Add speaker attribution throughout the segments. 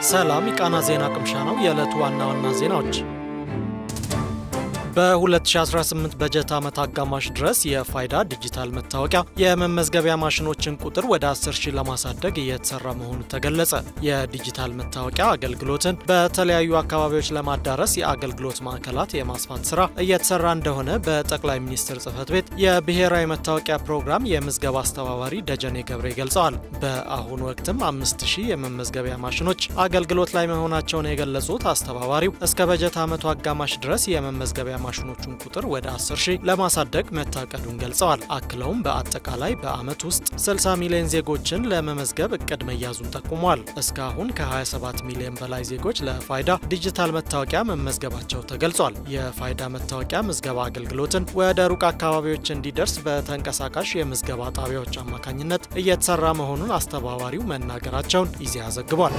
Speaker 1: ሰላም የቃና ዜና ቅምሻ ነው። የዕለቱ ዋና ዋና ዜናዎች በ2018 በጀት ዓመት አጋማሽ ድረስ የፋይዳ ዲጂታል መታወቂያ የመመዝገቢያ ማሽኖችን ቁጥር ወደ 10,000 ለማሳደግ እየተሰራ መሆኑ ተገለጸ። የዲጂታል መታወቂያ አገልግሎትን በተለያዩ አካባቢዎች ለማዳረስ የአገልግሎት ማዕከላት የማስፋት ስራ እየተሰራ እንደሆነ በጠቅላይ ሚኒስትር ጽሕፈት ቤት የብሔራዊ መታወቂያ ፕሮግራም የምዝገባ አስተባባሪ ደጀኔ ገብሬ ገልጸዋል። በአሁኑ ወቅትም 5,000 የመመዝገቢያ ማሽኖች አገልግሎት ላይ መሆናቸውን የገለጹት አስተባባሪው እስከ በጀት ዓመቱ አጋማሽ ድረስ የመመዝገቢያ ማሽኖቹን ቁጥር ወደ 10,000 ለማሳደግ መታቀዱን ገልጸዋል። አክለውም በአጠቃላይ በአመት ውስጥ 60 ሚሊዮን ዜጎችን ለመመዝገብ እቅድ መያዙን ጠቁሟል። እስካሁን ከ27 ሚሊዮን በላይ ዜጎች ለፋይዳ ዲጂታል መታወቂያ መመዝገባቸው ተገልጿል። የፋይዳ መታወቂያ ምዝገባ አገልግሎትን ወደ ሩቅ አካባቢዎች እንዲደርስ በተንቀሳቃሽ የምዝገባ ጣቢያዎች አማካኝነት እየተሰራ መሆኑን አስተባባሪው መናገራቸውን ኢዜአ ዘግቧል።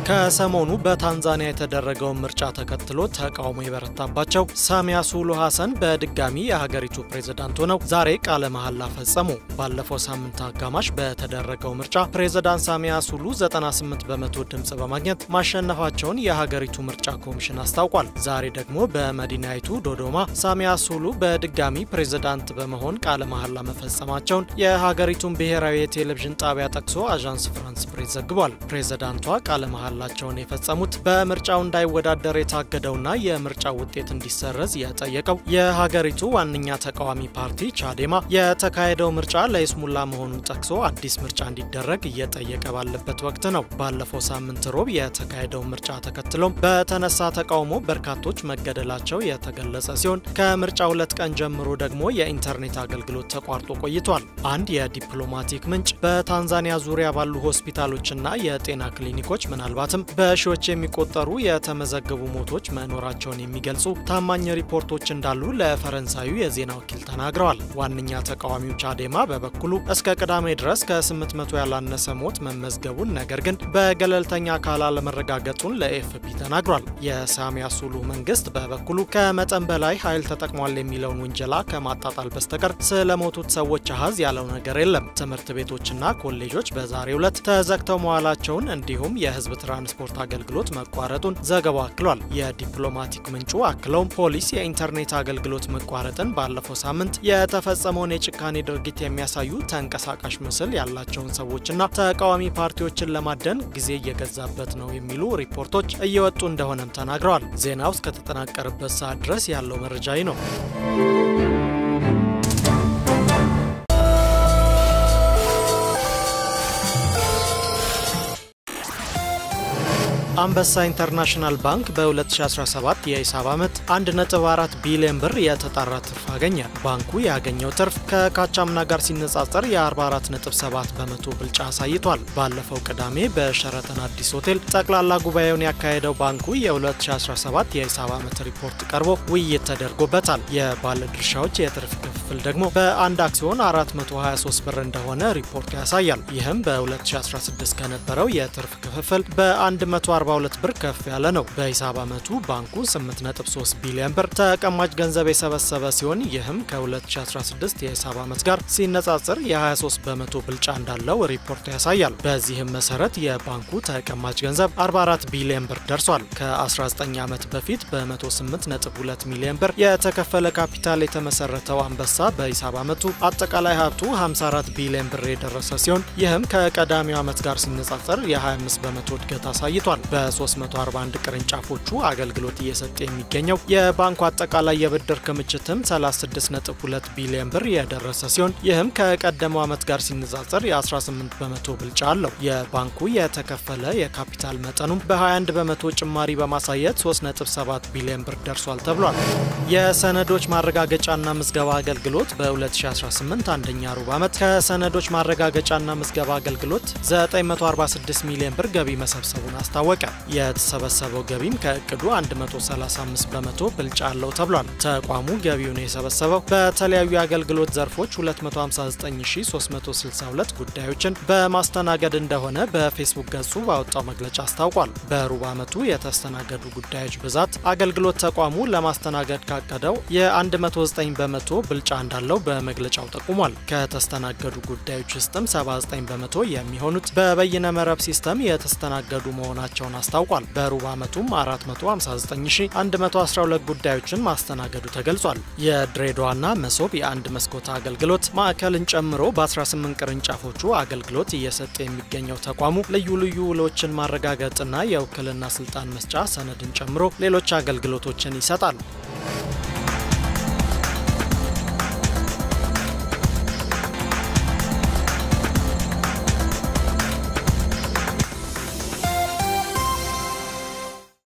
Speaker 1: ከሰሞኑ በታንዛኒያ የተደረገውን ምርጫ ተከትሎ ተቃውሞ የበረታባቸው ሳሚያ ሱሉ ሐሰን በድጋሚ የሀገሪቱ ፕሬዝዳንት ሆነው ዛሬ ቃለ መሐላ ፈጸሙ። ባለፈው ሳምንት አጋማሽ በተደረገው ምርጫ ፕሬዝዳንት ሳሚያ ሱሉ 98 በመቶ ድምጽ በማግኘት ማሸነፋቸውን የሀገሪቱ ምርጫ ኮሚሽን አስታውቋል። ዛሬ ደግሞ በመዲናይቱ ዶዶማ ሳሚያ ሱሉ በድጋሚ ፕሬዝዳንት በመሆን ቃለ መሐላ መፈጸማቸውን የሀገሪቱን ብሔራዊ የቴሌቪዥን ጣቢያ ጠቅሶ አዣንስ ፍራንስ ፕሬስ ዘግቧል። ፕሬዝዳንቷ ቃለ መሐላቸውን የፈጸሙት በምርጫው እንዳይወዳደር የታገደውና የምርጫው ውጤት እንዲሰረዝ የጠየቀው የሀገሪቱ ዋነኛ ተቃዋሚ ፓርቲ ቻዴማ የተካሄደው ምርጫ ለይስሙላ መሆኑን ጠቅሶ አዲስ ምርጫ እንዲደረግ እየጠየቀ ባለበት ወቅት ነው። ባለፈው ሳምንት ሮብ የተካሄደው ምርጫ ተከትሎም በተነሳ ተቃውሞ በርካቶች መገደላቸው የተገለጸ ሲሆን ከምርጫው 2 ቀን ጀምሮ ደግሞ የኢንተርኔት አገልግሎት ተቋርጦ ቆይቷል። አንድ የዲፕሎማቲክ ምንጭ በታንዛኒያ ዙሪያ ባሉ ሆስፒታሎችና የጤና ክሊኒኮች ምናልባትም በሺዎች የሚቆጠሩ የተመዘገቡ ሞቶች መኖራቸውን የሚገልጹ ታማኝ ሪፖርቶች እንዳሉ ለፈረንሳዩ የዜና ወኪል ተናግረዋል። ዋነኛ ተቃዋሚው ቻዴማ በበኩሉ እስከ ቅዳሜ ድረስ ከ800 ያላነሰ ሞት መመዝገቡን ነገር ግን በገለልተኛ አካል አለመረጋገጡን ለኤፍፒ ተናግሯል። የሳሚያ ሱሉ መንግስት በበኩሉ ከመጠን በላይ ኃይል ተጠቅሟል የሚለውን ውንጀላ ከማጣጣል በስተቀር ስለሞቱት ሰዎች አሃዝ ያለው ነገር የለም። ትምህርት ቤቶችና ኮሌጆች በዛሬው ዕለት ተዘግተው መዋላቸውን እንዲሁም የህዝብ ትራንስፖርት አገልግሎት መቋረጡን ዘገባው አክሏል። የዲፕሎማቲክ ምንጩ አክለውም ፖሊስ የኢንተርኔት አገልግሎት መቋረጥን ባለፈው ሳምንት የተፈጸመውን የጭካኔ ድርጊት የሚያሳዩ ተንቀሳቃሽ ምስል ያላቸውን ሰዎችና ተቃዋሚ ፓርቲዎችን ለማደን ጊዜ እየገዛበት ነው የሚሉ ሪፖርቶች እየወጡ እንደሆነም ተናግረዋል። ዜናው እስከተጠናቀረበት ሰዓት ድረስ ያለው መረጃ ነው። አንበሳ ኢንተርናሽናል ባንክ በ2017 የሂሳብ ዓመት 1.4 ቢሊዮን ብር የተጣራ ትርፍ አገኘ። ባንኩ ያገኘው ትርፍ ከካቻምና ጋር ሲነጻጸር የ44.7 በመቶ ብልጫ አሳይቷል። ባለፈው ቅዳሜ በሸራተን አዲስ ሆቴል ጠቅላላ ጉባኤውን ያካሄደው ባንኩ የ2017 የሂሳብ ዓመት ሪፖርት ቀርቦ ውይይት ተደርጎበታል። የባለድርሻዎች የትርፍ ክፍል ደግሞ በአንድ አክሲዮን 423 ብር እንደሆነ ሪፖርቱ ያሳያል። ይህም በ2016 ከነበረው የትርፍ ክፍል በ142 ብር ከፍ ያለ ነው። በሂሳብ ዓመቱ ባንኩ 8.3 ቢሊዮን ብር ተቀማጭ ገንዘብ የሰበሰበ ሲሆን ይህም ከ2016 የሂሳብ ዓመት ጋር ሲነጻጸር የ23 በመቶ ብልጫ እንዳለው ሪፖርቱ ያሳያል። በዚህም መሰረት የባንኩ ተቀማጭ ገንዘብ 44 ቢሊዮን ብር ደርሷል። ከ19 ዓመት በፊት በ108.2 ሚሊዮን ብር የተከፈለ ካፒታል የተመሰረተው አንበሳ በሂሳብ ዓመቱ አጠቃላይ ሀብቱ 54 ቢሊዮን ብር የደረሰ ሲሆን ይህም ከቀዳሚው ዓመት ጋር ሲነጻጸር የ25 በመቶ እድገት አሳይቷል። በ341 ቅርንጫፎቹ አገልግሎት እየሰጠ የሚገኘው የባንኩ አጠቃላይ የብድር ክምችትም 36.2 ቢሊዮን ብር የደረሰ ሲሆን ይህም ከቀደመው ዓመት ጋር ሲነጻጸር የ18 በመቶ ብልጫ አለው። የባንኩ የተከፈለ የካፒታል መጠኑም በ21 በመቶ ጭማሪ በማሳየት 3.7 ቢሊዮን ብር ደርሷል ተብሏል። የሰነዶች ማረጋገጫና ምዝገባ አገልግሎት በ2018 አንደኛ ሩብ ዓመት ከሰነዶች ማረጋገጫና ምዝገባ አገልግሎት 946 ሚሊዮን ብር ገቢ መሰብሰቡን አስታወቀ። የተሰበሰበው ገቢም ከእቅዱ 135 በመቶ ብልጫ አለው ተብሏል። ተቋሙ ገቢውን የሰበሰበው በተለያዩ የአገልግሎት ዘርፎች 259362 ጉዳዮችን በማስተናገድ እንደሆነ በፌስቡክ ገጹ ባወጣው መግለጫ አስታውቋል። በሩብ ዓመቱ የተስተናገዱ ጉዳዮች ብዛት አገልግሎት ተቋሙ ለማስተናገድ ካቀደው የ109 በመቶ ብልጫ እንዳለው በመግለጫው ጠቁሟል። ከተስተናገዱ ጉዳዮች ውስጥም 79 በመቶ የሚሆኑት በበይነ መረብ ሲስተም የተስተናገዱ መሆናቸውን መሆኑን አስታውቋል። በሩብ ዓመቱም 459112 ጉዳዮችን ማስተናገዱ ተገልጿል። የድሬዳዋና መሶብ የአንድ መስኮት አገልግሎት ማዕከልን ጨምሮ በ18 ቅርንጫፎቹ አገልግሎት እየሰጠ የሚገኘው ተቋሙ ልዩ ልዩ ውሎችን ማረጋገጥና የውክልና ስልጣን መስጫ ሰነድን ጨምሮ ሌሎች አገልግሎቶችን ይሰጣል።